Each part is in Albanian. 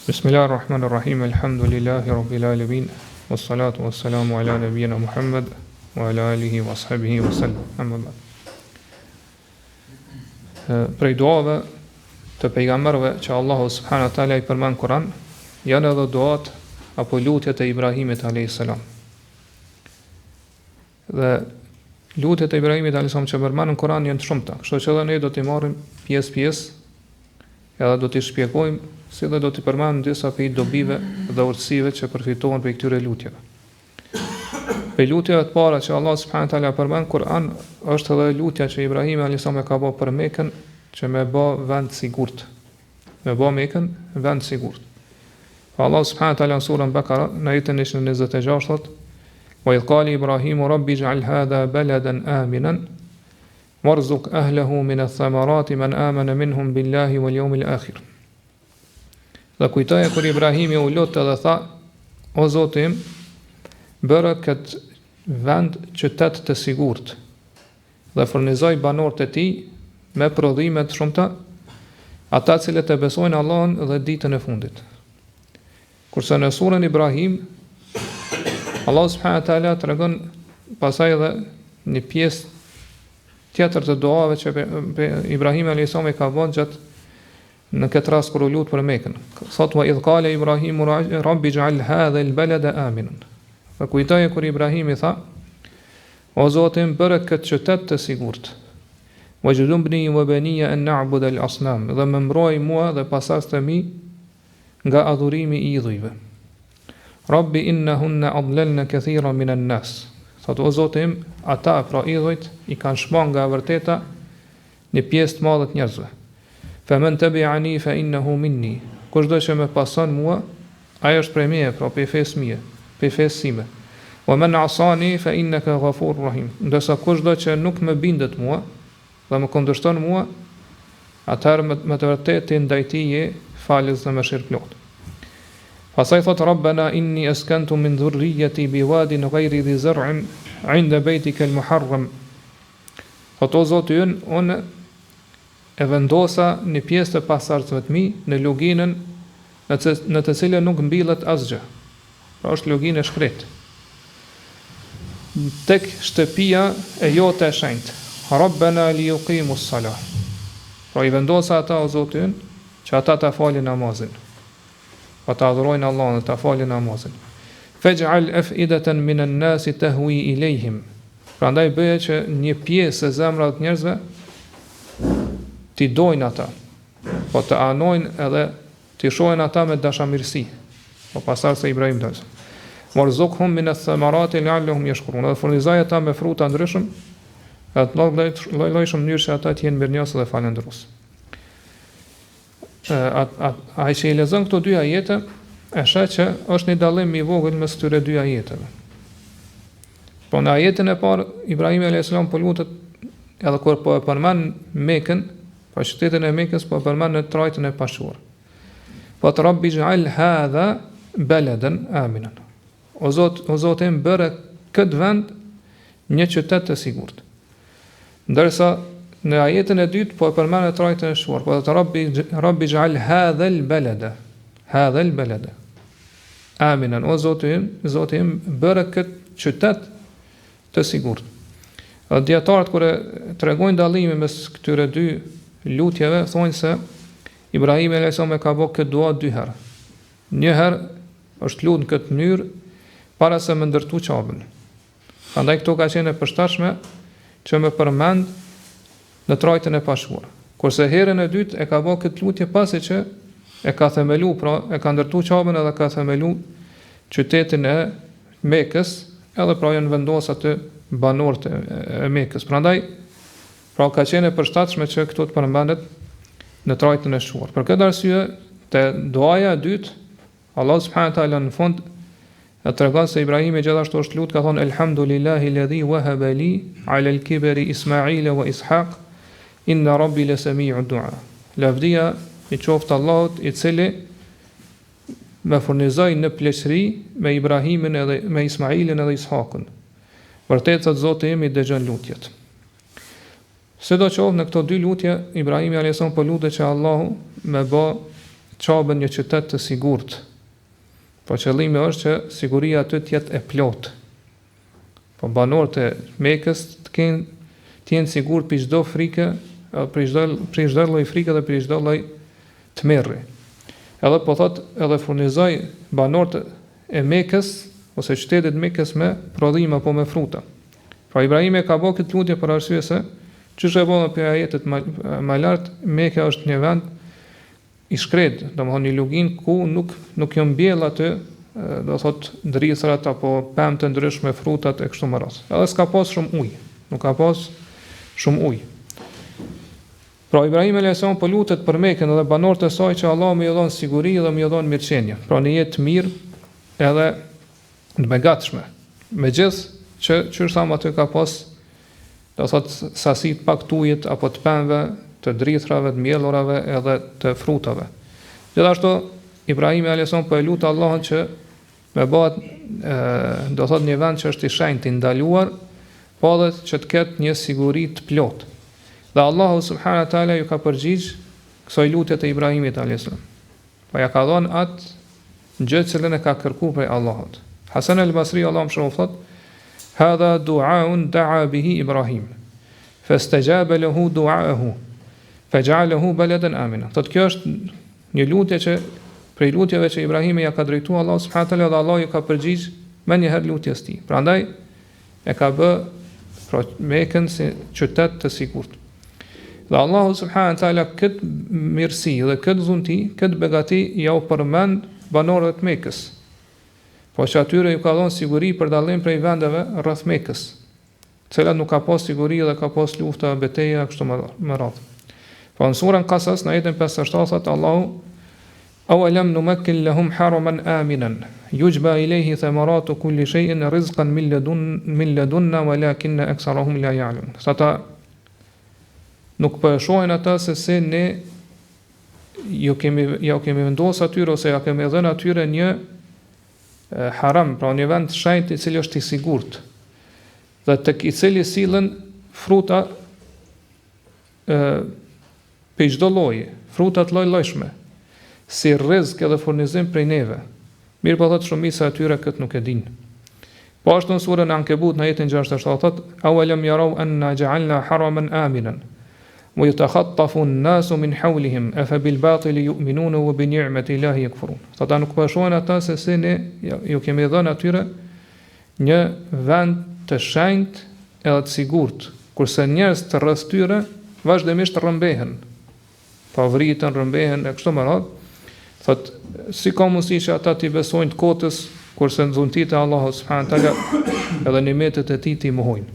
Bismillahirrahmanirrahim. Alhamdulillahi rabbil alamin. Wassalatu wassalamu ala nabiyyina Muhammad wa ala alihi wa sahbihi wa sallam. Amma ba'd. Prej duave të pejgamberëve që Allahu subhanahu wa taala I përmend Kur'an, janë edhe duat apo lutjet e Ibrahimit alejhis-selam. Dhe lutjet e Ibrahimit alejhis-selam që përmenden në Kur'an janë të shumta, kështu që edhe ne do t'i marrim pjesë, edhe do t'i shpjegojmë si dhe do t'i përmendim disa prej dobive dhe urtësive që përfitohen prej këtyre lutjeve. Për lutjeve të para që Allah subhanahu wa taala përmend në Kur'an është edhe lutja që Ibrahimi alayhisalam e ka bë për Mekën, që me bë vend sigurt. Me bë Mekën vend sigurt. Allah subhanahu wa taala në surën Bakara në ajetin 126 thotë: "Wa idh qala Ibrahimu rabbi ij'al hadha baladan aminan warzuq ahlihi min ath-thamarati man amana minhum billahi wal yawmil akhir." Dhe kujtoje kur Ibrahimi u lutë dhe tha: "O Zoti im, bëre këtë vend qytet të sigurt dhe furnizoj banorët e tij me prodhime të shumta, ata cilët e besojnë Allahun dhe ditën e fundit." Kurse në surën Ibrahim, Allah subhanahu wa taala tregon pasaj edhe një pjesë tjetër të duave që Ibrahimi alayhis salam ka bën gjatë në këtë rast kur u lut për Mekën. Thot: "Wa idh qala Ibrahimu rabbi ij'al hadha al-balada aminan." Fa kujtoje kur Ibrahimi tha: "O Zoti im, bëre këtë qytet të sigurt. Waj'alni wa baniya an na'budu al-asnam." Dhe më mbroj mua dhe pasardhësit e mi nga adhurimi I idhujve. "Rabbi innahunna adlalna kathiran min an-nas." Thot: "O Zoti im, ata pra idhujt I kanë shmang nga vërteta një pjesë të madhe të njerëzve. Faman tabi'ani fa innahu minni." Kushdo që më pason mua, ai është prej meje, pra pe fesë mie, pe fesë time. "Wa man 'asani fa innaka ghafurur rahim." Ndërsa kushdo që nuk më bindet mua dhe më kundërshton mua, atëherë me të vërtetë ndaj tij je falës dhe mëshirëplot. Pastaj thot: "Rabbana inni askantu min dhurriyyati biwadin ghayri dhi zar'in 'inda baytika al-muharram." Thot: "O Zoti ynë, unë e vendosa një pjesë të pasardhësve të mi në luginën në të cilën nuk mbillet asgjë." Pra është luginë e shkretë. "Tek shtëpia e jote e shenjtë. Rabbana li yuqimu s-salah." Pra I vendosa ata, o Zoti ynë, që ata ta falin namazin. Pa ta adhurojnë Allahun dhe ta falin namazin. "Faj'al af'idatan min an-nasi tahwi ilayhim." Prandaj bëje që një pjesë e zemrave të njerëzve ti dojnë ata, po të anojnë edhe ti shohin ata me dashamirësi. Po pasardhës se Ibrahim dojnë. "Warzuqhum min ath-thamarati la'allahum yashkurun." Dhe furnizoj ata me fruta ndryshëm, atë lloj-llojshëm mënyrë që ata të jenë mirënjohës dhe falendërues. Ai që I lexon këto dy ajete, e sheh që është një dallim I vogël mes këtyre dy ajeteve. Po në ajetin e parë Ibrahimi alayhis salam po lutet edhe kur po e përmend Mekën, po qytetin e Mekës po përmend në trajtën e pashuar. Po të Rabbi ij'al hadha baladan aminan. O Zoti im, bëre këtë vend një qytet të sigurt. Ndërsa në ajetin e dytë po e përmend në trajtën e shuar, po të Rabbi ij'al hadha al-balada aminan. O Zoti im, bëre këtë qytet të sigurt. Dietarët kur e tregojnë dallimin mes këtyre dy lutjeve, thonë se Ibrahimi alayhis salam e ka bërë këtë dua dy herë. Një herë është lutur në këtë mënyrë para se më ndërtu Qabën. Prandaj këto ka qenë e përshtatshme që më përmend në trajtën e pashuar. Kurse herën e dytë e ka bërë këtë lutje pasi që e ka themelu, pra e ka ndërtu Qabën edhe ka themelu qytetin e Mekës, edhe pra janë vendosur aty banorët e Mekës. Prandaj pra ka qenë e përshtatshme që këto të përmendet në trajtën e shuar. Për këtë arsye, te duaja e dytë, Allah subhanahu wa taala në fund e tregon se Ibrahimi gjithashtu është lut, ka thonë: "Elhamdulillahi alladhi wahaba li 'ala al-kibri Ismaila wa Ishaq, inna rabbi lasami'u du'a." Lavdia I qoftë Allahut I cili më furnizoi në pleqëri me Ibrahimin edhe me Ismailin edhe Ishakun. Vërtet se Zoti im I dëgjon lutjet. Sidoqoftë në këto dy lutje Ibrahimi alayhis salam po lutet që Allahu me bë qabën një qytet të sigurt. Po qëllimi është që siguria aty të jetë e plotë. Po banorët e Mekës të jenë sigurt për çdo frikë, për çdo lloj frike dhe për çdo lloj tmerri. Edhe po thot, edhe furnizoi banorët e Mekës ose qytetit Mekës me prodhime apo me fruta. Pra Ibrahimi ka bërë këtë lutje për arsye se çish e bën për ajetet më lart, Mekka është një vend i shkret, domethënë një lugin ku nuk jo mbjell aty, do thot ndrisrat apo pemë të ndryshme, frutat e kështu me radhë. Edhe s'ka pas shumë ujë, nuk ka pas shumë ujë. Pra Ibrahim a.s. po lutet për Mekën dhe banorët e saj që Allah më i dhon siguri dhe më i dhon mirëqenie. Pra në jetë mirë edhe të begatshme. Megjithë që çështë tham aty ka pas, do thot sasi pak të ujit apo të pemëve, të drithrave, të mjellorave edhe të frutave. Gjithashtu Ibrahim a.s. po e lut Allahun që me bëhet do thot një vend që është i shenjtë, i ndaluar, po edhe që të ketë një siguri të plotë. Dhe Allahu subhanahu wa taala ju ka përgjigj kësaj lutje të Ibrahimit a.s. Po ja ka dhënë atë gjë që e ka kërkuar prej Allahut. Hasan al-Basri Allahu më thot: "Hadha du'aun da'a bihi Ibrahim, fastajaba lahu du'aahu, faj'alahu baladan amina." Thot kjo është një lutje që prej lutjeve që Ibrahimi ja ka drejtuar Allahu subhanahu wa taala dhe Allahu ju ka përgjigj me një herë lutjes tij. Prandaj e ka bë Mekën si qytet të sigurt. Dhe Allahu subhanahu wa taala këtë mirësi dhe këtë dhunti, këtë begati ja u përmend banorëve të Mekës. Po që atyre ju ka dhënë siguri për dallim prej vendeve rreth Mekës, të cilat nuk ka pas siguri dhe ka pas lufta, betejë kështu me radhë. Po në surën Qasas në ajetin 57 thot Allahu: "Awalam numakkin lahum haraman aminan yujba ilayhi thamaratu kulli shay'in rizqan min ladunna walakinna aktharuhum la ya'lamun." Ata nuk po e shohin ata se si ne ju kemi vendosur atyre ose ja kemi dhënë atyre një haram, pra një vend shenjt i cili është i sigurt, dhe tek i cili sillen fruta për çdo lloji, fruta të lloj-llojshme, si rrezik edhe furnizim prej neve. Mirë po thot shumica atyre këtë nuk e din. Po ashtu në surën Ankebut në ajetin 67 thot: "Awalam yaraw anna ja'alna haraman aminan wa yatakhattafu an-nasu min hawlihim afa bil batili yu'minuna wa bi ni'mati Allahi yakfurun." Ata nuk po shohin ata se si ne ju kemi dhënë atyre një vend të shenjtë edhe të sigurt, kurse njerëz të rreth tyre vazhdimisht rrëmbehen, pa vritën, rrëmbehen e kështu me radhë. Thot si ka mundësi që ata t'i besojnë të kotës, kurse në dhuntit e Allahu subhanahu wa taala edhe nimetet e tij t'i mohojnë.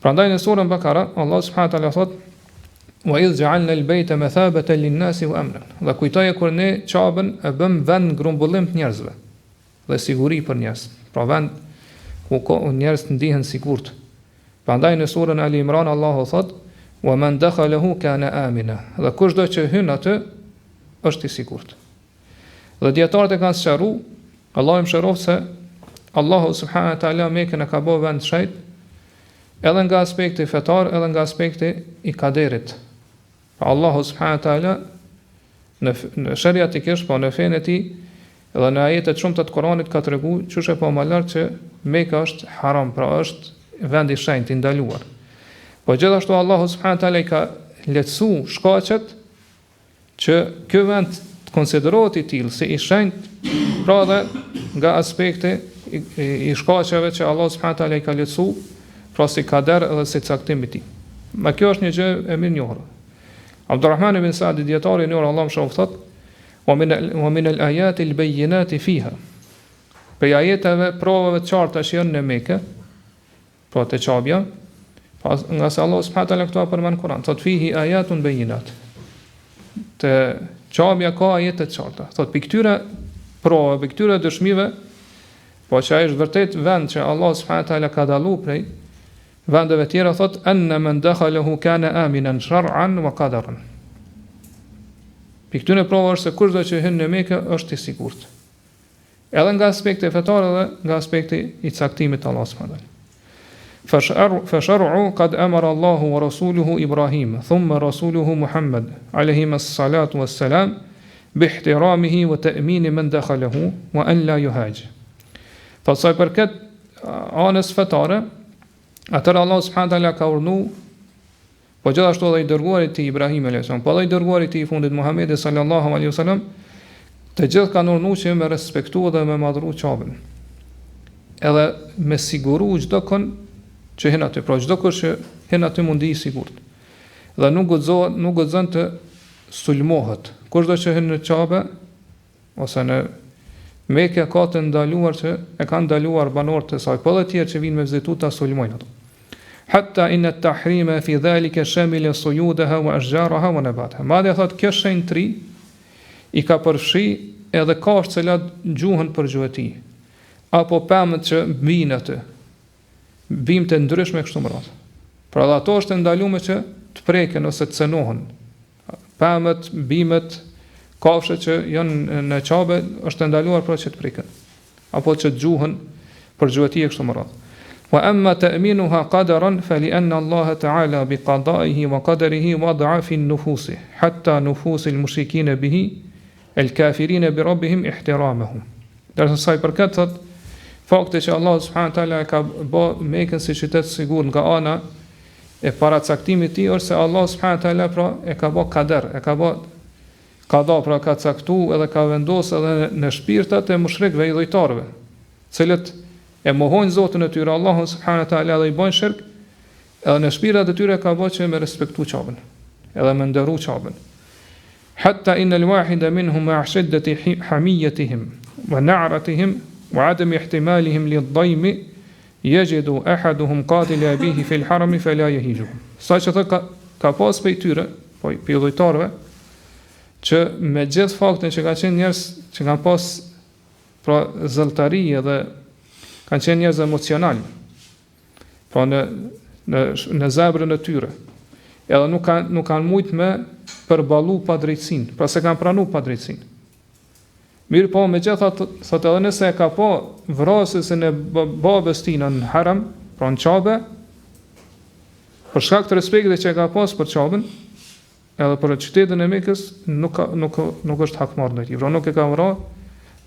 Prandaj në surën Bakara Allah subhanahu wa taala thot: "Wa idh ja'alna al-bayta mathabatan lin-nasi wa amnan." Dhe kujtoje kur ne Qabën e bëm vend grumbullim të njerëzve dhe siguri për njerëz. Pra vend ku njerëz ndihen sigurt. Prandaj në surën Ali Imran Allahu thot: "Wa man dakhalahu kana amina." Dhe kushdo që hyn atë është i sigurt. Dhe dietarët e kanë sqaruar, Allahu më shërof se Allahu subhanahu wa taala Mekën e ka bërë vend shenjtë edhe nga aspekti fetar, edhe nga aspekti i kaderit. Pa Allahu subhanahu wa taala në shariatikisht, po në fenë e tij edhe në ajetet shumta të Kuranit ka treguar çështje po më lart që Mekka është haram, pra është vend i shenjtë, i ndaluar. Po gjithashtu Allahu subhanahu wa taala i ka lehtësuar shkaqet që ky vend të konsiderohet i tillë si i shenjtë, pra edhe nga aspekti i shkaqeve që Allahu subhanahu wa taala i ka lehtësuar, pra si kader edhe si caktim i tij. Ma kjo është një gjë e mirë njohur. Abdurrahman ibn Sa'di dietari në Allah më shoh thot: "Wa min al-ayati al-bayyinati fiha." Për ajeteve, provave të qarta që janë në Mekë, pra te Qabja, nga se Allah subhanahu wa taala këto përmend në Kur'an, thot fihi ayatun bayyinat. Te Qabja ka ajete të qarta. Thot për këtyre provave, për këtyre dëshmive, po që ai është vërtet vend që Allah subhanahu wa taala ka dalluar prej vendeve tjera, thot anna man dakhalahu kana aminan shar'an wa qadaran. Pikëtyre prova është se kushdo që hyn në Mekë është i sigurt. Edhe nga aspekti fetar edhe nga aspekti i caktimit të Allahut subhanahu wa taala. Fashar'u qad amara Allahu wa rasuluhu Ibrahim thumma rasuluhu Muhammad alayhim as-salatu was-salam bihtiramihi wa ta'mini man dakhalahu wa an la yuhaj. Thot sa i përket anës fetare, atëherë Allah subhanahu wa taala ka urdhëruar, po gjithashtu edhe i dërguari i Ibrahimit alayhis salam, po edhe i dërguari i fundit Muhamedi sallallahu alaihi wasallam, të gjithë kanë urdhëruar që me respektu dhe me madhru Qabën. Edhe me siguru çdo kon që hen aty, pra çdo kush që hen aty mundi i sigurt. Dhe nuk guxon të sulmohet. Kushdo që hen në Qabë ose në Mekë ka të ndaluar që e kanë ndaluar banorët e saj, po edhe të tjerë që vinë me vizitu ta sulmojnë ato. Hatta inna at-tahrima fi dhalika shamila suyudaha wa ashjaraha wa nabataha. Madje thot kjo shenjtri i ka përfshi edhe kafshë që gjuhën për gjuhëti, apo pemët që mbijnë aty, bimë të ndryshme kështu më radhë. Pra dhe ato është ndalume që të preken ose të cënohen. Pemët, bimët, kafshët që janë në Qabë është ndaluar pra që të preken, apo që të gjuhën për gjuhëti kështu më radhë. Wa amma ta'minuha qadaran fali anna Allah ta'ala bi qada'ihi wa qadarihi wada'a fi an-nufusi hatta nufusi al-mushrikin bihi al-kafirin bi rabbihim ihtiramahum. Dërsa sa i përket thot fakti që Allah subhanahu wa taala ka bë Mekën si qytet sigurt nga ana e paracaktimit i është se Allah subhanahu wa taala pra e ka bë kader, e ka bë qada, pra ka caktuar edhe ka vendosur edhe në shpirtat e mushrikëve i dhujtarëve, cilët e mohojnë Zotin e tyre Allahun subhanahu wa taala dhe i bojnë shirk, edhe në shpirtat e tyre ka bë që me respektu Qabën, edhe me nderu Qabën. Hatta inna al-wahida minhum ma'a shiddati hamiyatihim wa na'ratihim wa 'adami ihtimalihim lidh-dhaymi yajidu ahaduhum qatila bihi fi al-harami fala yahijuhu. Sa që thot ka pas prej tyre, po i dhujtarëve, që me gjithë faktin që ka qenë njerëz që kanë pas pra zëlltari edhe kanë qenë njerëz emocional, pra në zemrën e tyre, edhe nuk kanë mujt me përballu padrejtësinë, pra se kanë pranu padrejtësinë. Mirë po, me gjitha thot edhe nëse e ka po vrasësin e babës tina në haram, pra në Qabë, për shkak të respektit që e ka pas për Qabën, edhe për qytetin e Mekës, nuk është hakmarrë ndaj tij, pra nuk e ka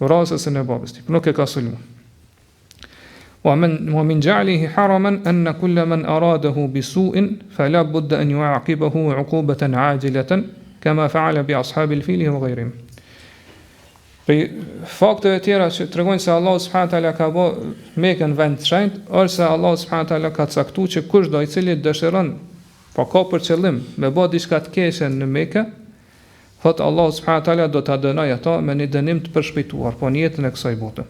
vrasësin e babës tij, nuk e ka sulmu. Wa min ja'alihi haraman anna kulla man aradahu bisu'in fala budda an yu'aqibahu 'uqubatan 'ajilatan kama fa'ala bi ashabil fili wa ghayrihim. Për fakteve tjera që tregojnë se Allah subhanahu wa taala ka bë Mekën vend të shenjtë, ose Allah subhanahu wa taala ka caktuar që kushdo i cili dëshiron, po ka për qëllim me bë diçka të keqe në Mekë, thot Allah subhanahu wa taala do ta dënojë ato me një dënim të përshpejtuar, po në jetën e kësaj bote.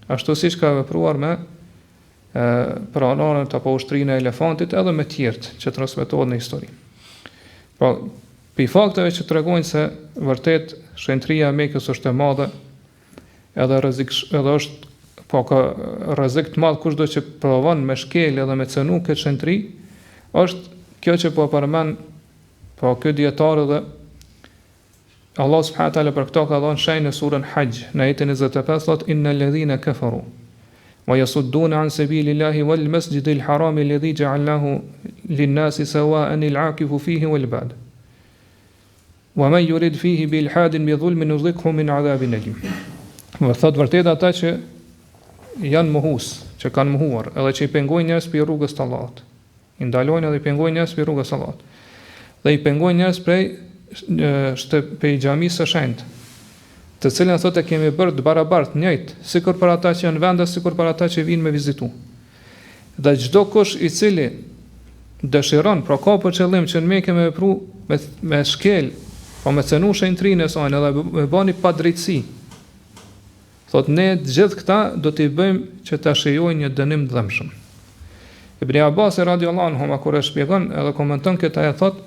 Ashtu siç ka vepruar me pranarët apo ushtrinë e elefantit edhe me tjertë që transmetohet në histori. Po për fakteve që tregojnë se vërtet shenjtria e Mekës është e madhe, edhe është po ka rrezik të madh kushdo që provon me shkel edhe me cënu këtë shenjtri, është kjo që po përmend po ky dietar edhe Allah subhanahu wa taala për këto ka dhënë shenjë në surën Hajj, në ajetin 25 thot innal ladhina kafaru wa yasudduna an sabilillahi wal masjidil harami alladhi ja'alnahu lin-nasi sawa'an al-'akifu fihi wal bad. Wa man yurid fihi bil hadin bi dhulmin nuzikhu min 'adhabin alim. Thot vërtet ata që janë mohues, që kanë mohuar, edhe që i pengojnë njerëz për rrugës të Allahut. I ndalojnë edhe i pengojnë njerëz për rrugës së Allahut. Dhe i pengojnë njerëz prej i xhamisë së shenjtë, të cilën thotë kemi bërë të barabartë njëjtë, sikur për ata që janë vendas, sikur për ata që vinë me vizitu. Dhe çdo kush i cili dëshiron, pra ka për qëllim që në Mekë me vepru me shkel, po me cenu shenjtrinë e saj edhe me bani padrejtësi, thot ne të gjithë këta do t'i bëjmë që ta shijojnë një dënim të dhëmshëm. Ibn Abbas radhiyallahu anhu kur e shpjegon edhe komenton këtë ajet thot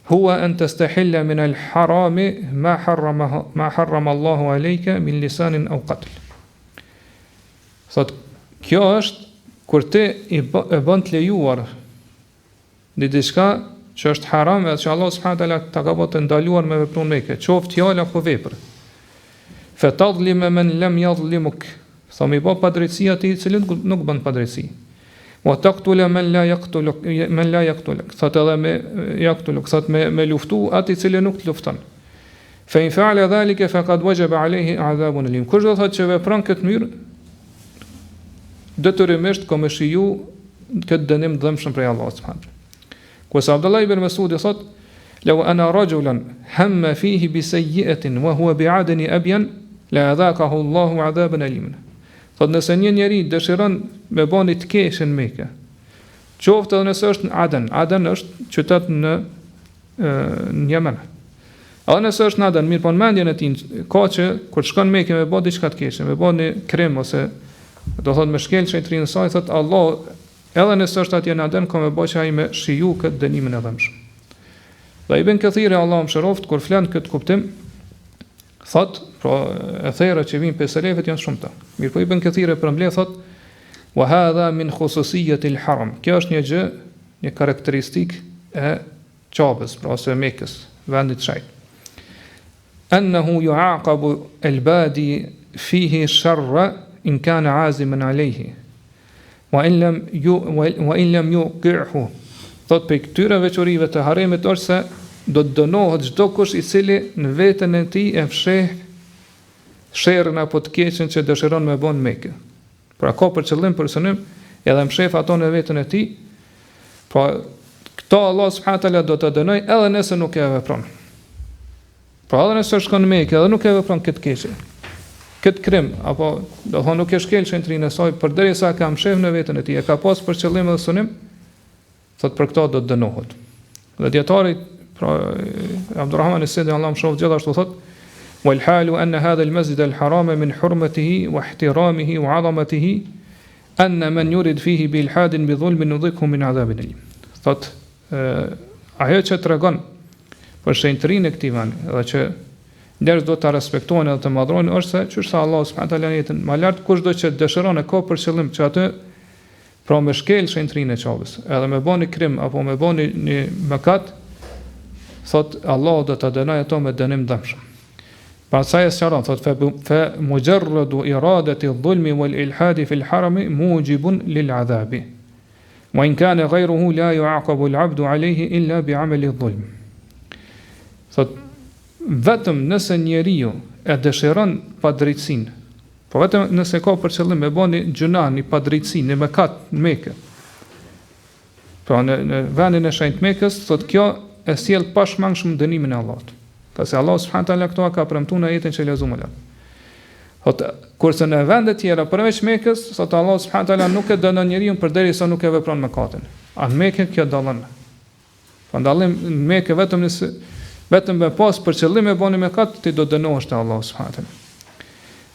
huwa an tastahilla min al-harami ma harrama Allahu alayka min lisanin aw qatl. Thot kjo është kur ti e bën të lejuar në diçka që është haram edhe që Allah subhanahu wa taala ta ka bërë të ndaluar me veprën Mekë, qoftë fjalë apo vepër. Fa tadhlim man lam yadhlimuk. Sa më bë padrejtësi atij i cili nuk bën padrejtësi. Wa taqtul man la yaqtuluk. Thot edhe me yaqtuluk, thot me luftu atij i cili nuk të lufton. Fa in fa'ala dhalika faqad wajaba alayhi adhabun alim. Kush do thotë që vepron këtë mënyrë, detyrimisht ka më shiju këtë dënim dëmshëm prej Allahut subhanahu. Kusa Abdullah ibn Mas'ud thot: "Law ana rajulan hamma fihi bi sayyi'atin wa huwa bi'adni abyan la adhaqahu Allahu 'adaban aliman." Thot nëse një njeri dëshiron me bani të keq në Mekë, qoftë edhe nëse është në Aden, Aden është qytet në Yemen. Edhe nëse është në Aden, mirë po në mendjen e tij ka që kur shkon në Mekë me bë diçka të keqe, me bani krim ose do thot me shkel shentrinë e saj, thot Allah, edhe nëse është atje në Aden, ka me bëj që ai me shiju këtë dënimin e dhëmshëm. Dhe Ibn Kathiri Allahu mëshiroft kur flan këtë kuptim, thot, pra e thera që vijnë pe selefët janë shumëta. Mirë po Ibn Kathiri përmbledh thot: "Wa hadha min khususiyati al-haram." Kjo është një gjë, një karakteristikë e Qabës, pra ose Mekës, vendit shenjtë. "Annahu yu'aqabu al-badi fihi sharra in kana 'aziman 'alayhi." Wa in lam yuqi'hu. Thot për këtyre veçorive të haremit është se do të dënohet çdo kush i cili në veten e tij e fsheh sherrën apo të keqen që dëshiron me bën Mekë. Pra ka për qëllim për synim edhe mshef ato në veten e tij. Pra këto Allah subhanahu taala do të dënoj edhe nëse nuk e vepron. Pra edhe nëse shkon në Mekë edhe nuk e vepron këtë keqe, këtë krim, apo do thonë nuk e shkel shentrinë e saj, përderisa ka mshef në veten e tij, e ka pas për qëllim edhe synim, thot për këto do të dënohet. Dhe dietari pra Abdurrahman as-Sidi Allahu mëshiroft gjithashtu thot: "Wal halu anna hadha al-masjid al-harama min hurmatihi wa ihtiramihi wa 'azamatihi anna man yurid fihi bi ilhadin bi dhulmin nudhikhu min 'adhabin alim." Thot ajo që tregon për shenjtrinë e këtij vani, edhe që njerëz do ta respektojnë edhe të madhrojnë, është se çështë Allah subhanahu taala jetën më lart kushdo që dëshiron e ka për qëllim që atë pra me shkel shenjtrinë e Qabës, edhe me bani krim apo me bani një mëkat, thot Allah do ta dënojë ato me dënim dëmshëm. Pastaj e sqaron thot fa mujarradu iradati adh-dhulmi wal ilhadi fi al-harami mujibun lil adhabi. Wa in kana ghayruhu la yu'aqabu al-'abdu 'alayhi illa bi'amali adh-dhulm. Thot vetëm nëse njeriu e dëshiron padrejtsinë, po vetëm nëse ka për qëllim me bani gjuna, një padrejtësi, një mëkat në Mekë, pra në vendin e shenjtë Mekës, thot kjo e sjell pashmangshëm dënimin e Allahut. Ka se Allah subhanahu taala këto ka premtuar në jetën që lexuam më lart. Thot kurse në vende të tjera përveç Mekës, thot Allah subhanahu taala nuk e dënon njeriu përderisa nuk e vepron mëkatin. A në Mekë kjo dallon. Po dallim në Mekë vetëm me pas për qëllim me bani mëkat, ti do dënohesh te Allah subhanahu taala.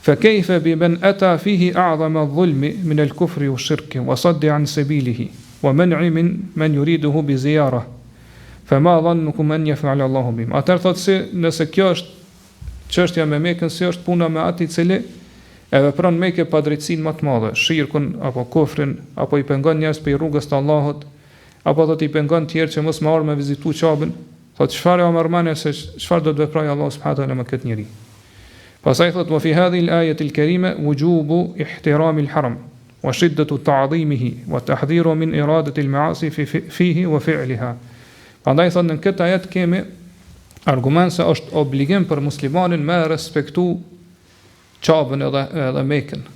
Fa kayfa bi man ata fihi a'zama adh-dhulmi min al-kufri wash-shirki wa saddi 'an sabilihi wa man'i min man yuriduhu bi ziyarah. Fa ma dhannukum an yaf'ala Allahu bim. Atë thotë se nëse kjo është çështja me Mekën, si është puna me atë i cili e vepron Mekë pa drejtsinë më të madhe, shirkun apo kufrin, apo i pengon njerëz pe rrugës të Allahut, apo do t'i pengon tjerë që mos marrë me vizitu Qabën, thotë çfarë omërmane se çfarë do të veprojë Allah subhanahu wa taala me këtë njerëz. Pastaj thotë wa fi hadhihi al-ayati al-karima wujubu ihtirami al-haram wa shiddatu ta'dhimihi wa tahdhiru min iradati al-ma'asi fihi wa fi'liha. Prandaj thotë në këtë ajet kemi argument se është obligim për muslimanin me respektu Qabën edhe Mekën,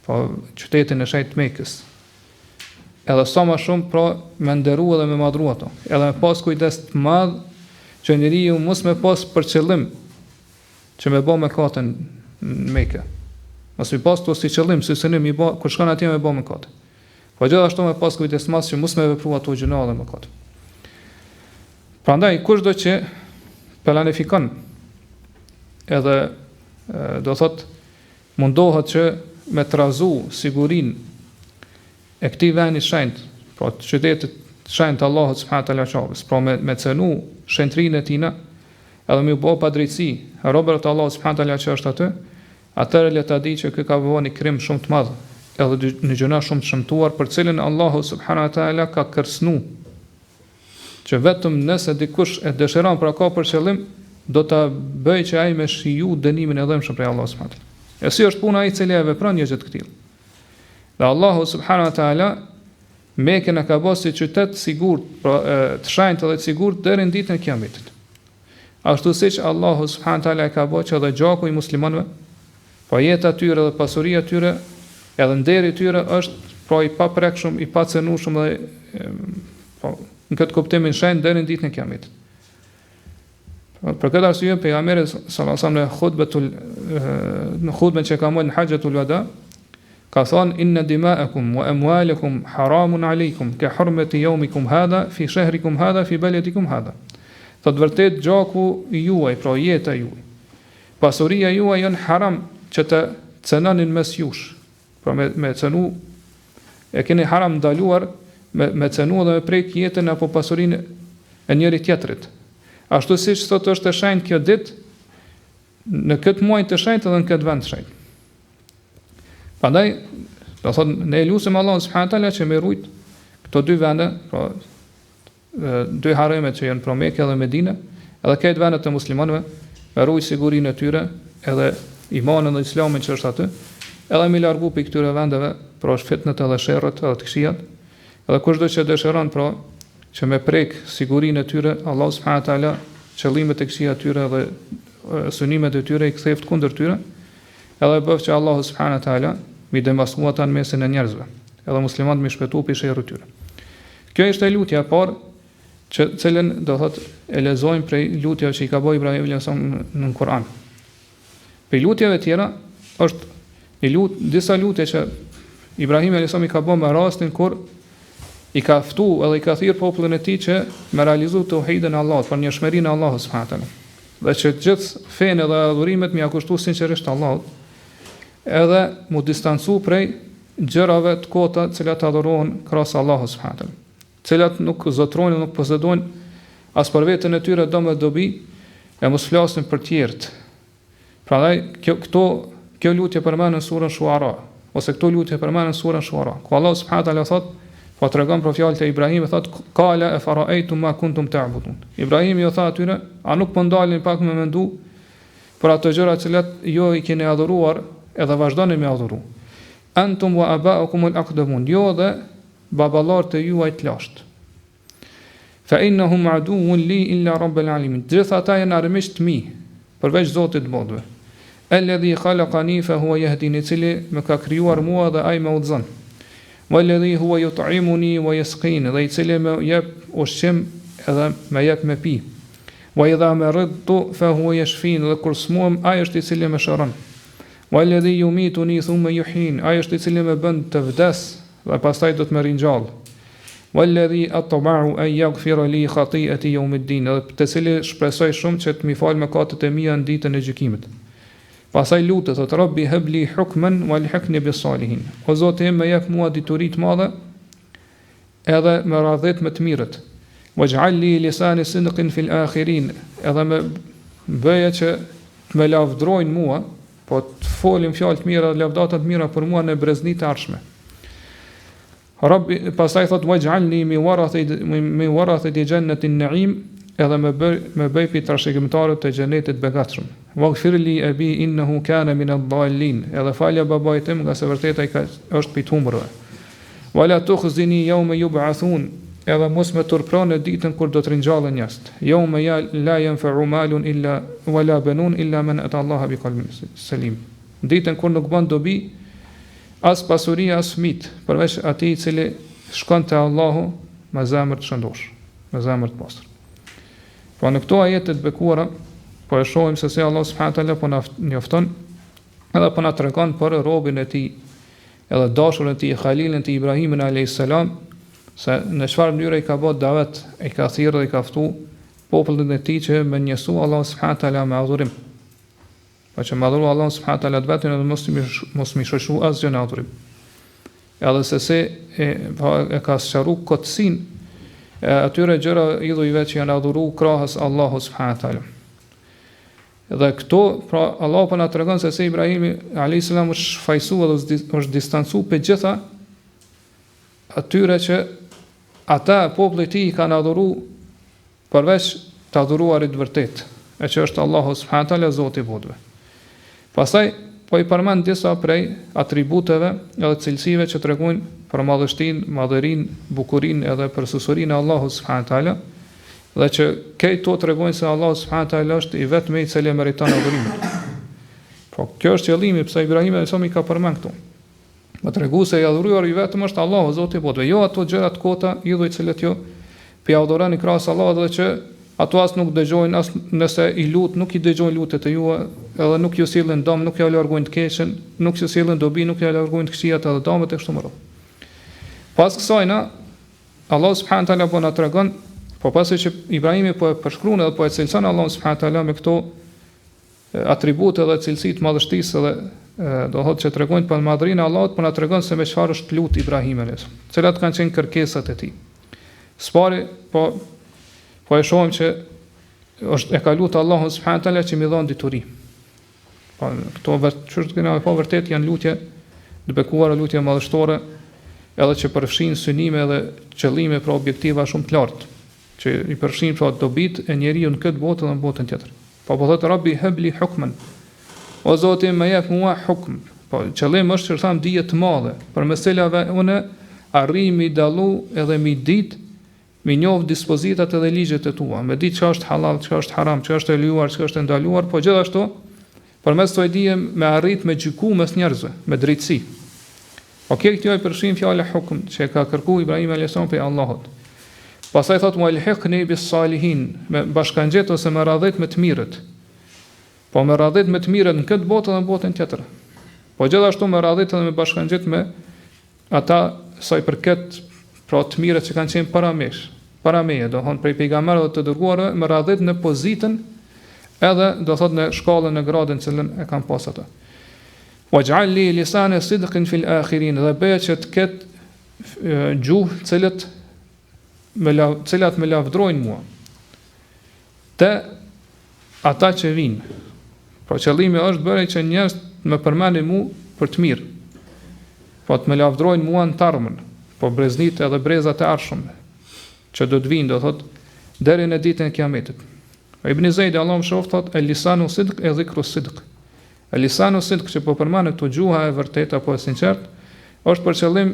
po qytetin e shenjtë Mekës. Edhe sa më shumë pra me nderu edhe me madhru ato. Edhe me pas kujdes të madh që njeriu mos me pas për qëllim që me bë mëkatën në Mekë. Mos i pas to si qëllim, si synim i bë kur shkon atje me bë mëkat. Po gjithashtu me pas kujdes të madh që mos me vepru ato gjëra dhe mëkat. Prandaj kushdo që planifikon edhe do thot mundohet që me trazu sigurinë e këtij vendi shenjtë, pra qytetit shenjtë Allahut subhanahu taala Qabës, pra me cenu shenjtrinë e tina, edhe me u bë pa drejtësi, robërat e Allahut subhanahu taala që është aty, atëherë le ta di që kë ka bënë krim shumë të madh, edhe në gjëna shumë të shëmtuar, për cilën Allahu subhanahu taala ka kërcënu që vetëm nëse dikush e dëshiron pra ka për qëllim, do ta bëj që ai me shiju dënimin e dhëmshëm prej Allahut subhanahu taala. E si është puna ai i cili e vepron një gjë të tillë. Dhe Allahu subhanahu wa taala Mekën e ka bërë si qytet sigurt, pra të shenjtë dhe të sigurt deri në ditën e Kiametit. ashtu siç Allahu subhanahu taala e ka bërë që edhe gjaku i muslimanëve, po jeta e tyre dhe pasuria e tyre, edhe nderi i tyre është pra i paprekshëm, i pacenueshëm dhe në këtë kuptimin shenjtë deri në ditën e Kiametit. Për këtë arsye pejgamberi sallallahu alaihi wasallam në hutbën që ka marrë në Hajjatul Wada ka thënë inna dima'akum wa amwalakum haramun alaykum ka hurmati yawmikum hadha fi shahrikum hadha fi baladikum hadha. Thotë vërtet gjaku juaj, pra jeta juaj, pasuria juaj janë haram që të cënonin mes jush. Pra me cënu e keni haram ndaluar me cënu dhe me prek jetën apo pasurinë e njëri tjetrit. Ashtu siç thotë është e shenjtë kjo ditë në këtë muaj të shenjtë dhe në këtë vend të shenjtë. Prandaj, do thotë ne lutem Allahun subhanahu taala që më rujt këto dy vende, pra dy haremet që janë pra Mekë dhe Medinë, edhe këto vende të muslimanëve, me rujt sigurinë e tyre, edhe imanin dhe islamin që është aty, edhe me largu për këtyre vendeve, pra fitnet edhe sherrët edhe të këqijat, edhe kushdo që dëshiron pra që me prek sigurinë e tyre, Allah subhanahu taala qëllimet e këqija tyre dhe synimet e tyre i ktheft kundër tyre, edhe bëf që Allah subhanahu taala mi demasua ata në mesin e njerëzve, edhe muslimanët mi shpëtu për sherrët tyre. Kjo ishte lutja e parë që cilën do thot e lexojmë prej lutjeve që i ka bërë Ibrahimit në Kur'an. Për lutjeve tjera është disa lutje që Ibrahim i ka bërë me rastin kur i ka ftu edhe i ka thirr popullin e tij që me realizu tauhidin e Allahut, për njohshmërinë e Allahut subhanahu taala. Dhe që gjithë fenë dhe adhurimet më ia kushtu sinqerisht Allahut, edhe mu distancu prej gjërave të kota të cilat adhurohen krahas Allahut subhanahu taala, cilat nuk zotrojnë, nuk posedojnë as për veten e tyre do me dobi, e mos flasin për tjerët. Prandaj kjo lutje përmend në surën Shuara, ose këto lutje përmend në surën Shuara, ku Allah subhanahu taala thot, po tregon për fjalët e Ibrahimit, thot qala afara'aytum ma kuntum ta'budun. Ibrahimi u tha atyre, a nuk po ndalni pak me mendu për ato gjëra të cilat jo i keni adhuruar edhe vazhdoni me adhuru. Antum wa aba'ukum al-aqdamun, jo dhe baballarët e juaj të lashtë. Fa innahum aduwwun li illa rabbil alamin. Gjithë ata janë armiqtë mi, përveç Zotit të botëve. Alladhi khalaqani fa huwa yahdini, cili më ka krijuar mua dhe ai më udhëzon. Walladhi huwa yut'imuni wa yasqini, dhe i cili më jep ushqim edhe më jep me pi. Wa idha maridtu fa huwa yashfin, dhe kur smuam ai është i cili më shëron. Walladhi yumituni thumma yuhyin, ai është i cili më bën të vdes dhe pastaj do të më ringjall. Walladhi atma'u an yaghfira li khati'ati yawm ad-din, dhe të cili shpresoj shumë që të më fal mëkatet e mia në ditën e gjykimit. Pastaj lutet, thot Rabbi habli hukman walhiqni bis salihin. O Zoti im, më jep mua dituri të madhe edhe më radhët më të mirët. Waj'al li lisana sidqin fil akhirin, edhe më bëje që të më lavdrojnë mua, po të folim fjalë të mira dhe lavdata të mira për mua në breznitë e ardhshme. Rabbi, pastaj thot waj'alni min warathati jannatin na'im, edhe më bëj pi trashëgimtarët të xhenetit begatshëm. Waghfir li abi innahu kana min ad-dallin, edhe falja babait tim, nga se vërtet ai është pi të humbërve. Wala tukhzini yawma yub'athun, edhe mos më turpron në ditën kur do të ringjallen njerëzit. Yawma la yanfa'u malun illa wala banun illa man ata Allah bi qalbin salim. Ditën kur nuk bën dobi as pasuria as fëmijë, përveç atij i cili shkon te Allahu me zemër të shëndosh, me zemër të pastër. Po në këto ajete të bekuara, po e shohim se si Allah subhanahu taala po na njofton edhe po na tregon për robën e tij, edhe dashurin e tij, Khalilin e tij Ibrahimin alejhis-selam, se në çfarë mënyre i ka bërë davet, i ka thirrë dhe i ka ftu popullin e tij që me njësu Allah subhanahu taala me adhurim. Po që me adhuru Allah subhanahu taala vetën edhe mos mi shoqëru asgjë në adhurim. Edhe se si e ka sqaruar kotësinë atyre gjëra idhujve që janë adhuru krahas Allahu subhanahu taala. Dhe këto, pra Allah po na tregon se si Ibrahimi alayhis salam është shfaqsuar dhe është distancu për gjitha atyre që ata populli i tij kanë adhuru përveç të adhuruarit vërtet, e që është Allahu subhanahu taala Zoti i botëve. Pastaj po i përmend disa prej atributeve edhe cilësive që tregojnë për madhështinë, madhërinë, bukurinë edhe për susurinë e Allahut subhanahu taala, dhe që këto tregojnë se Allah subhanahu taala është i vetmi i cili meriton adhurimin. Po kjo është qëllimi pse Ibrahim alayhis salam i ka përmend këtu. Më tregu se i adhuruar i vetëm është Allahu, Zoti i botëve, jo ato gjëra të kota, idhuj të cilët jo pi adhuroni krahas Allahut dhe që ato as nuk dëgjojnë, as nëse i lut, nuk i dëgjojnë lutjet e juve, edhe nuk ju sillin dëm, nuk ju largojnë të keqen, nuk ju sillin dobi, nuk ju largojnë të këqijat edhe dëmet e kështu me radhë. Pas kësaj na Allah subhanahu taala po na tregon, po pasi që Ibrahimi po e përshkruan edhe po e cilëson Allah subhanahu taala me këto atribute dhe cilësitë madhështisë dhe do thotë që tregojnë për madhrinë e Allahut, po na tregon se me çfarë është lut Ibrahim alayhis salam, cilat kanë qenë kërkesat e tij. Spari po e shohim që është e ka lutur Allahu subhanahu taala që më dhon dituri. Po këto çështë që po vërtet janë lutje të bekuara, lutje madhështore, edhe që përfshin synime dhe qëllime për objektiva shumë të lartë, që i përfshin pra dobit e njeriu në këtë botë dhe në botën tjetër. Po thotë Rabbi habli hukman. O Zoti më jep mua hukm. Po qëllimi është që tham dije të mëdha, për meselave unë arri mi dallu edhe mi ditë, mi njoh dispozitat edhe ligjet e tua, me ditë çka është halal, çka është haram, çka është e lejuar, çka është e ndaluar, po gjithashtu përmes kësaj dije me arrit me gjyku mes njerëzve, me drejtësi. Okej, kjo e përfshin fjalë hukm që ka kërkuar Ibrahim alayhis salam pe Allahut. Pastaj thotë mu'alhiqni bis salihin, me bashkangjet ose me radhët me të mirët. Po me radhët me të mirët në këtë botë dhe në botën tjetër. Po gjithashtu me radhët edhe me bashkangjet me ata sa i përket pra të mirët që kanë qenë para meje, do thonë prej pejgamberëve të dërguarve, me radhët në pozitën edhe do thotë në shkallën e gradën cilën e kanë pas ata. Waj'al li lisana sidqin fil akhirin, dhe bëj që të ketë gjuhë cilat me lavdrojnë mua te ata që vinë. Pra qëllimi është bërej që njerëz me përmendin mua për të mirë. Po të me lavdrojnë mua në tarmën, po breznit edhe brezat e arshëm që do të vinë, do thotë deri në ditën e Kiametit. Ibn Zeid Allahu shoft thotë el lisanu sidq e dhikru sidq. El lisanu sidq që po përmend këtu gjuha e vërtetë apo e sinqert, është për qëllim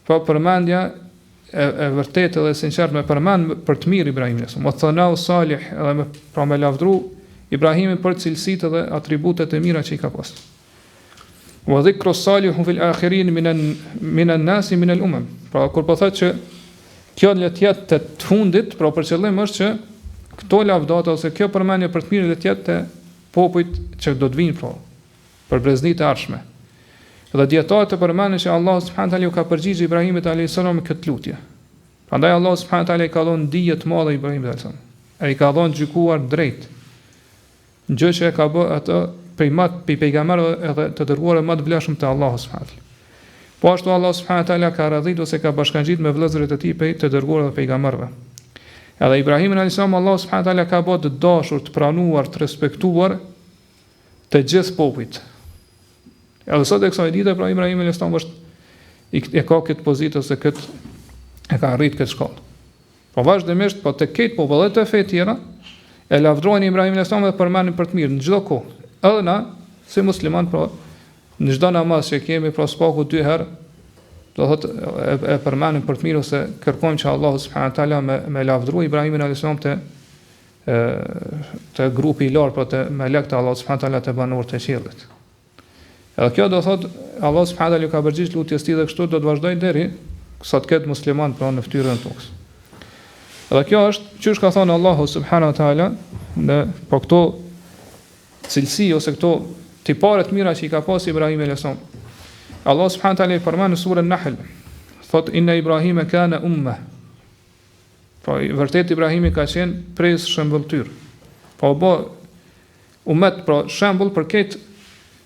po përmendja e vërtetë dhe e sinqert me përmend për të mirë Ibrahimin. Mo thanau salih, edhe me pra me lavdru Ibrahimin për cilësitë dhe atributet e mira që i ka pasur. Wa dhikru salihu fil akhirin minan nasi min al umam. Pra kur po thotë që kjo le të jetë të fundit, pra për qëllim është që këto lavdata ose kjo përmendje për të mirë le të jetë te popujt që do të vinë për breznitë e ardhshme. Dhe dietarët e përmendën që Allah subhanahu taala u ka përgjigjë Ibrahimit alayhis salam me këtë lutje. Prandaj Allah subhanahu taala i ka dhënë dije të mëdha Ibrahimit alayhis salam. Ai ka dhënë gjykuar drejt. Gjë që e ka bë atë prej pejgamberëve edhe të dërguarve më të vlefshëm te Allahu subhanahu taala. Po ashtu Allah subhanahu taala ka radhit ose ka bashkangjit me vëllezërit e tij të dërguarve dhe pejgamberëve. Edhe Ibrahimin alayhis salam Allah subhanahu taala ka bë të dashur, të pranuar, të respektuar të gjithë popujt. Edhe sot e kësaj dite pra Ibrahim alayhis salam është e ka këtë pozitë ose e ka arrit këtë shkallë. Po vazhdimisht po të ketë popullet e fe tjera e lavdrojnë Ibrahim alayhis salam dhe përmendin për të mirë në çdo kohë. Edhe na si musliman pra në çdo namaz që kemi pra spaku 2 herë do thotë e përmendim për të mirë ose kërkojmë që Allahu subhanahu taala me lavdroj Ibrahimin alayhis salam te grupi i lartë, pra te melekët Allahu subhanahu taala te banorët e qiellit. Edhe kjo do thotë Allah subhanahu taala ka përgjigj lutjes tij dhe kështu do të vazhdojë deri sa të ketë musliman pra në fytyrën e tokës. Edhe kjo është çish ka thënë Allahu subhanahu taala në po këto cilësi ose këto tipare të mira që i ka pas Ibrahim alayhis salam. Allah subhanahu taala i përmend në surën Nahl, thot inna Ibrahima kana ummah. Po vërtet Ibrahimi ka qenë prej shembulltyr. Po ummet pra shembull për këtë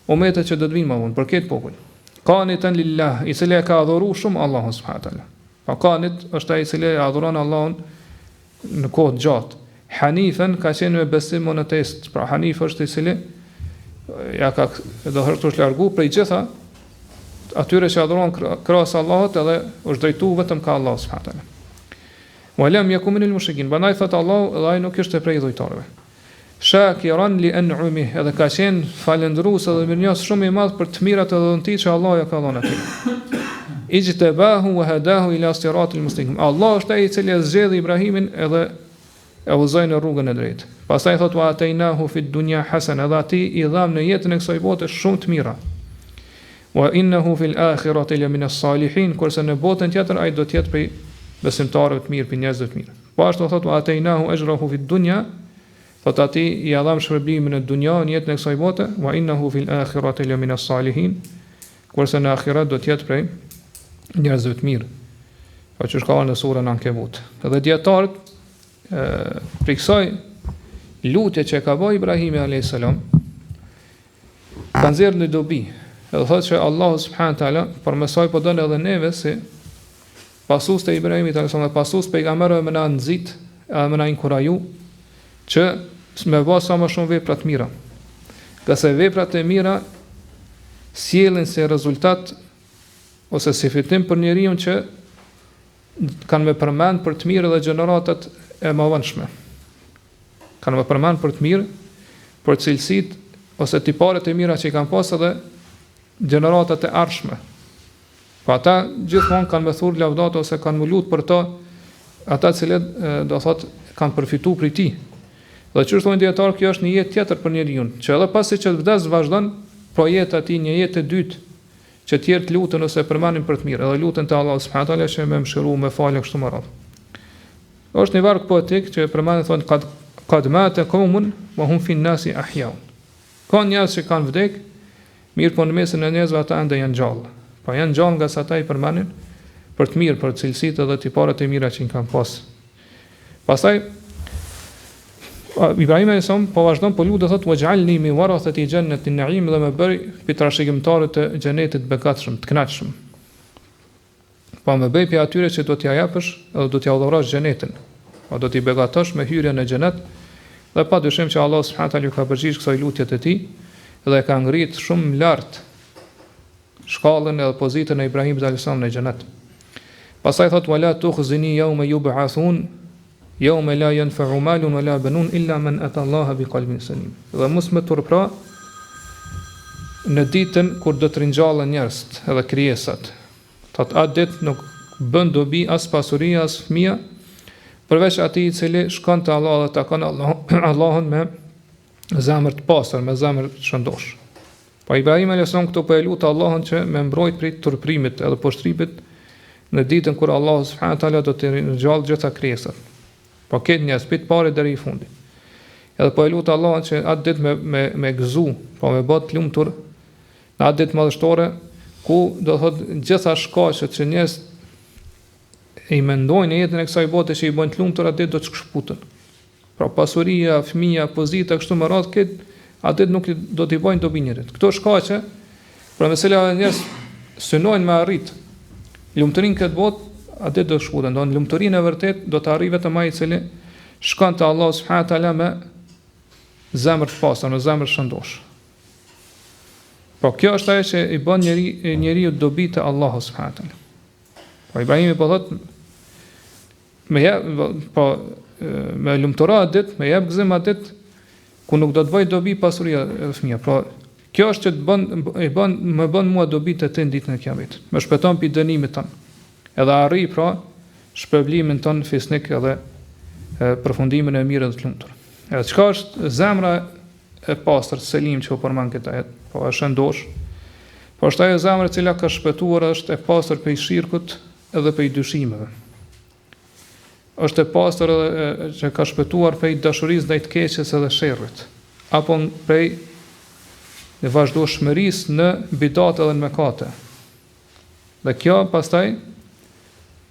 ummetet që do të vinë më vonë, për këtë popull. Qanitan lillah, i cili ka adhuruar shumë Allahun subhanahu taala. Po qanit është ai i cili adhuron Allahun në kohë të gjatë. Hanifan ka qenë me besim monoteist. Pra Hanif është i cili ja ka do të largu prej gjitha atyre që adhuron krahas Allahut edhe është drejtuar vetëm ka Allah subhanahu taala. Wa lam yakun min al-mushrikin. Banai thot Allah dhe ai nuk ishte prej dhujtarëve. Shakiran li an'umih, edhe ka qenë falendërues edhe mirënjohës shumë i madh për të mirat edhe dhuntit që Allah ja ka dhënë atij. Ijtabahu wa hadahu ila siratil mustaqim. Allah është ai i cili e zgjedhi Ibrahimin edhe e udhëzoi në rrugën e drejtë. Pastaj thot wa atainahu fid dunya hasana, dhe ati i dham në jetën e kësaj bote shumë të mira. Wa innahu fil akhirati la min as-salihin, kurse në botën tjetër ai do të jetë prej besimtarëve të mirë, për njerëzve të mirë. Po ashtu thot wa atainahu ajrahu fid dunya, thot ati i dham shpërblimin në dunja, në jetën e kësaj bote, wa innahu fil akhirati la min as-salihin, kurse në akhirat do të jetë prej njerëzve të mirë. Po që shka në surën Ankebut. Dhe djetarët për kësaj lutje që ka bëj Ibrahimi alejhis-selam, kanë nxjerrë në dobi. Edhe thotë që Allahu subhanahu wa taala përmesoj po don edhe neve si pasus të Ibrahimit alejhis-selam, pasus pejgamberëve më na nxit, më na inkuraju që me bëj sa më shumë vepra të mira. Qase veprat e mira sjellin si rezultat ose si fitim për njeriu që kanë me përmend për të mirë dhe gjeneratat e mëvonshme. Kanë me përmend për të mirë, për cilësitë ose tiparet e mira që i kanë pasur edhe gjeneratat e ardhshme. Pa ata gjithmonë kanë me thurë lavdata ose kanë më lut për to, ata cilët do thotë kanë përfituar prej tij. Dhe çu thonë dietar, kjo është një jetë tjetër për njeriu, që edhe pasi që vdes vazhdon projeta e tij, një jetë e dytë, që tjerë të lutën ose përmanin për të mirë, edhe lutën të Allah subhanahu wa taala që më mëshiru, më falë kështu më radh. Është një varg poetik që përmanin thonë qad mata qaumun wa hum fi an-nasi ahyaun. Ka njerëz që kanë vdek, mirë po në mesin e njerëzve ata ende janë gjallë. Po janë gjallë nga sa ata i përmanin për të mirë, për cilësitë dhe tiparet e mira që i kanë pas. Pastaj Ibrahim alejhis-selam po vazhdon po lutet thotë waj'alni min warathati jannatin na'im, dhe më bëri pi trashëgimtarët të xhenetit begatshëm, të kënaqshëm. Po më bëj pi atyre që do t'ja japësh edhe do t'ja udhërosh xhenetin. Po do t'i begatosh me hyrjen në xhenet, dhe padyshim që Allah subhanahu wa taala ka përgjigjur kësaj lutjet e tij dhe ka ngrit shumë lart shkallën edhe pozitën e Ibrahimit alejhis-selam në xhenet. Pastaj thotë wala tukhzini yawma yub'athun, yawma la yanfa'u malun wala banun illa man ata Allah biqalbin salim. Dhe mos më turpra në ditën kur do të ringjallen njerëzit edhe krijesat. Thotë atë ditë nuk bën dobi as pasuria as fëmia, përveç atij i cili shkon te Allah dhe takon Allahun me zemër të pastër, me zemër të shëndosh. Po Ibrahim alejhis-selam këtu po e lut Allahun që me mbrojt prej turprimit edhe poshtripit në ditën kur Allah subhanahu wa taala do të ringjall gjitha krijesat. Po këtë njerëz pit parë deri i fundit. Edhe po e lut Allahun që atë ditë me gëzu, po me bë të lumtur në atë ditë madhështore ku do thotë gjitha shkaqet që njerëz i mendojnë në jetën e kësaj bote që i bën të lumtur, atë ditë do të shkëputen. Pra pasuria, fëmia, pozita kështu me radhë, këtë atë ditë nuk do t'i bëjnë dobi njerit. Këto shkaqe, pra me cilat njerëz synojnë me arrit lumturinë këtë botë, atë ditë do të shkëputen. Do në lumturinë e vërtet do të arrijë vetëm ai i cili shkon te Allah subhanahu wa taala me zemër të pastër, me zemër shëndosh. Po kjo është ajo që i bën njeriu dobi te Allahu subhanahu wa taala. Po Ibrahimi po thotë me lumtura ditë, me jep gëzim atë ditë ku nuk do të bëj dobi pasuria e fëmijë. Pra kjo është që më bën mua dobi të të ditën e Kiametit. Më shpëton pi dënimit ton. Edhe arri pra shpërblimin ton fisnik edhe përfundimin e mirë dhe të lumtur. Edhe çka është zemra e pastër, selim që u përmend këtë ajet, po është shëndosh. Po është ajo zemra e cila ka shpëtuar, është e pastër prej shirkut edhe prej dyshimeve. Është e pastër edhe që ka shpëtuar prej dashurisë ndaj të keqes edhe sherrit, apo prej në vazhdueshmërisë në bidat edhe në mëkate. Dhe kjo pastaj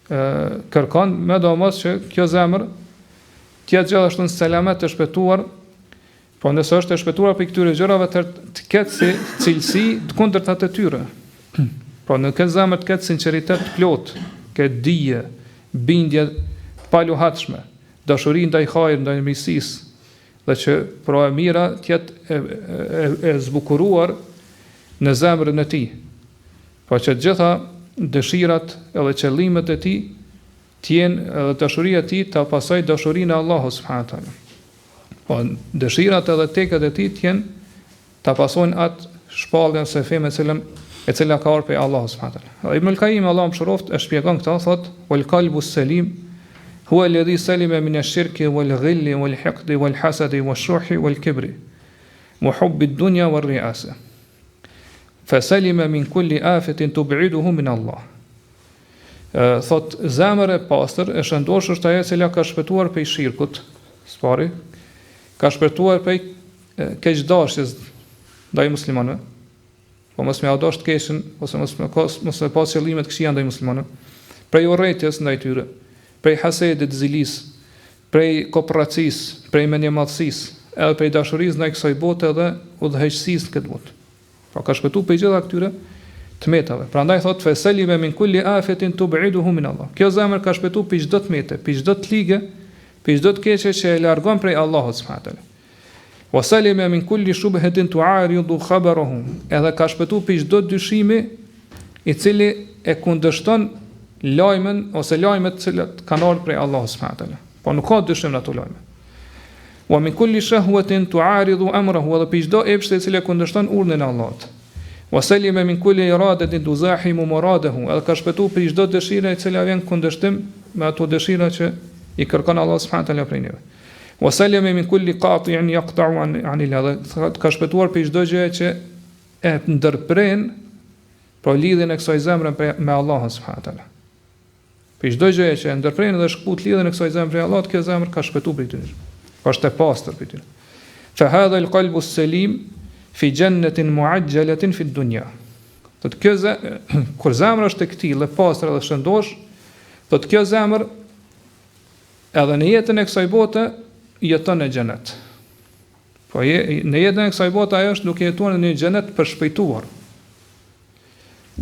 kërkon me domos që kjo zemër tjetë gjithashtu në selamet të shpëtuar, po nëse është e shpëtuar për këtyre gjërave të ketë si cilësi të kundërta të tyre. Po në këtë zemër të ketë sinqeritet të plot, këtë dije, bindje paluhatshme, dashuri ndaj hajrit, ndaj mirësisë, dhe që pra e mira tjetë e zbukuruar në zemrën e tij. Po që gjitha dëshirat edhe qëllimet e tij tjenë edhe dashuria e tij ta pasojë dashurinë e Allahut subhanahu wa taala. Po dëshirat edhe tekët e tij tjenë ta pasojnë atë shpalljen se femë e cila ka ardhur prej Allahut subhanahu wa taala. Ibn al-Qayyim Allahu mëshiroft e shpjegon këtë, thotë wal qalbu selim Huwa alladhi salima min ash-shirki wal-ghilli wal-hiqdi wal-hasadi wash-shuhi wal-kibri wa hubbi ad-dunya war-ri'asa. Fasalima min kulli afatin tub'iduhu min Allah. Thot zemra e pastër e shëndosh është ajo e cila ka shpëtuar prej shirkut, spari, ka shpëtuar prej keqdashjes ndaj muslimanëve, po mos me adosh të keqën ose mos me pas qëllime të këqija ndaj muslimanëve, prej urrëties ndaj tyre, prej hasedit, zilis, prej kooperacisë, prej mendjemadhësisë, edhe prej dashurisë ndaj kësaj bote dhe udhëheqësisë në këtë botë. Pra ka shpëtuar prej gjitha këtyre tmetave. Prandaj thot fesalime min kulli afetin tub'iduhu min Allah. Kjo zemër ka shpëtuar prej çdo tmete, prej çdo të ligë, prej çdo të keqe që e largon prej Allahut subhanahu wa taala. Wa salima min kulli shubhatin tu'aridu khabaruhu. Edhe ka shpëtuar prej çdo dyshimi i cili e kundërshton lajmin ose lajmet të cilat kanë ardhur prej Allahut subhanahu wa taala. Po nuk ka dyshim në ato lajme. Wa min kulli shahwatin tu'aridu amrahu. Edhe prej çdo epshte e cila kundërshton urdhën e Allahut. Wa salima min kulli iradatin tuzahimu muradahu. Edhe ka shpëtuar prej çdo dëshire e cila vjen kundërshtim me ato dëshira që i kërkon Allah subhanahu wa taala prej neve. Wa salima min kulli qati'in yaqta'u anil hadha. Ka shpëtuar prej çdo gjë që e ndërpren pro lidhjen e kësaj zemre me Allahun subhanahu wa taala. Për çdo gjë që e ndërpren dhe shkput lidhjen e kësaj zemre me Allahut, kjo zemër ka shpëtuar prej tyre. Është e pastër prej tyre. Fa hadha al-qalbu as-salim fi jannatin mu'ajjalatin fi dunya. Do të kjo kur zemra është e këtillë, e pastër dhe shëndosh, do të kjo zemër edhe në jetën e kësaj bote jeton në xhenet. Po në jetën e kësaj bote ajo është duke jetuar në një xhenet të përshpejtuar.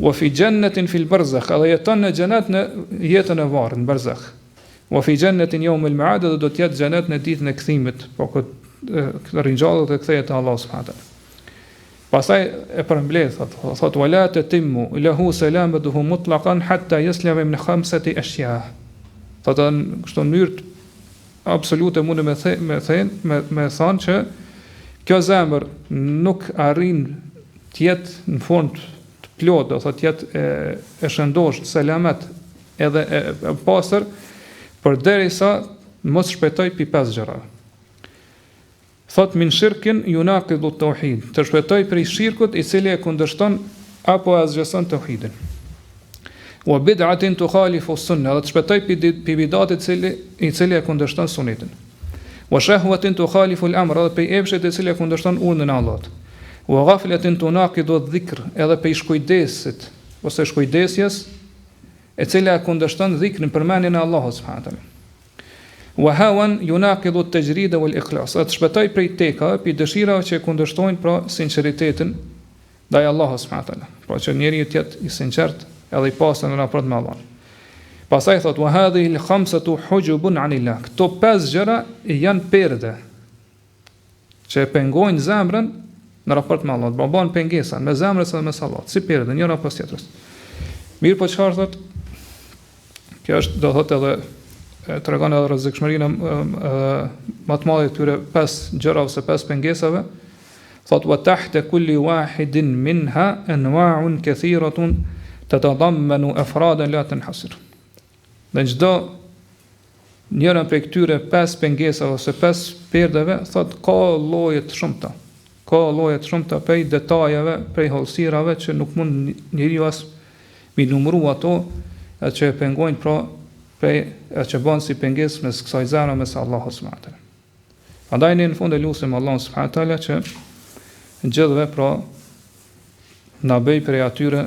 Wa fi jannatin fil barzakh, edhe jeton në xhenet në jetën e varrit në barzakh. Wa fi jannatin yawm al-ma'ad, do të jetë xhenet në ditën e kthimit, po këtë ringjallë dhe kthehet te Allah subhanahu wa taala. Pastaj e përmbledh thot wala tatimmu lahu salamatuhu mutlaqan hatta yaslama min khamsati ashya. Thot në kështu mënyrë absolute mund me thonë që kjo zemër nuk arrin të jetë në fund të plot, do thot jetë e shëndosh, selamet edhe e pastër përderisa mos shpëtoj pi 5 gjëra. Thot min shirkin yunaqidu tauhid, të shpëtoj prej shirkut i cili e kundërshton apo azhëson tauhidin. Wa bid'atin tukhalifu sunnah, të shpëtoj pi bidatit i cili e kundërshton sunetin. Wa shahwatin tukhalifu al-amr, edhe pe epshet i cili e kundërshton urdhën e Allahut. Wa ghaflatin tunaqidu adh-dhikr, edhe pe shkujdesit ose shkujdesjes e cila e kundërshton dhikrin, përmendjen e Allahut subhanahu wa taala. Wa hawan yunaqidu at-tajrida wal-ikhlas, të shpëtoj prej tekave, pi dëshirave që kundërshtojnë pra sinqeritetin ndaj Allahut subhanahu wa taala. Pra që njeriu të jetë i sinqert edhe i pastër në raport me Allahun. Pastaj thot wa hadhihi al-khamsatu hujubun 'anillah. Këto 5 gjëra janë perde që pengojnë zemrën në raport me Allahun, bën pengesa me zemrën edhe me sallat, si perde njëra pas tjetrës. Mirë, po çfarë thot? Kjo është do thotë edhe tregon edhe rrezikshmërinë më të madhe këtyre 5 gjëra ose 5 pengesave. Thot wa tahta kulli wahidin minha anwa'un kathiratun tatadammanu afradan la tanhasir. Në çdo njëra prej këtyre 5 pengesave ose 5 perdeve, thot ka lloje të shumta. Ka lloje të shumta prej detajeve, prej hollësirave që nuk mund njeriu as mi numëru ato, që e pengojnë pra prej që bën si pengesë mes kësaj zemre mes Allahut subhanahu wa taala. Prandaj ne në fund e lutem Allahun subhanahu wa taala që gjithëve pra na bëj prej atyre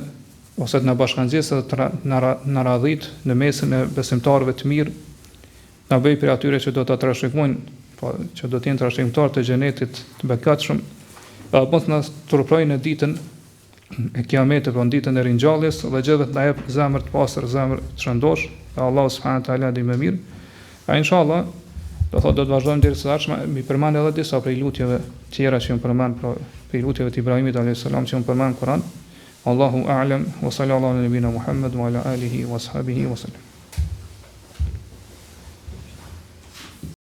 ose të na bashkangjesë dhe na radhit në mesin e besimtarëve të mirë, na bëj prej atyre që do ta trashëgojnë, po që do të jenë trashëgimtar të xhenetit të begatshëm, apo të na turprojnë në ditën e kiametit, po në ditën e ringjalljes, dhe gjithëve të na jep zemër të pastër, zemër të shëndosh, dhe Allah subhanahu wa taala di më mirë. A inshallah do thotë do të vazhdojmë deri së ardhshme, mi përmend edhe disa prej lutjeve tjera që janë përmend prej lutjeve të Ibrahimit alejhis-selam që janë përmend në Kur'an. Allahu a'lam wa sallallahu ala nabina Muhammad wa ala alihi wa sahbihi wa sallam.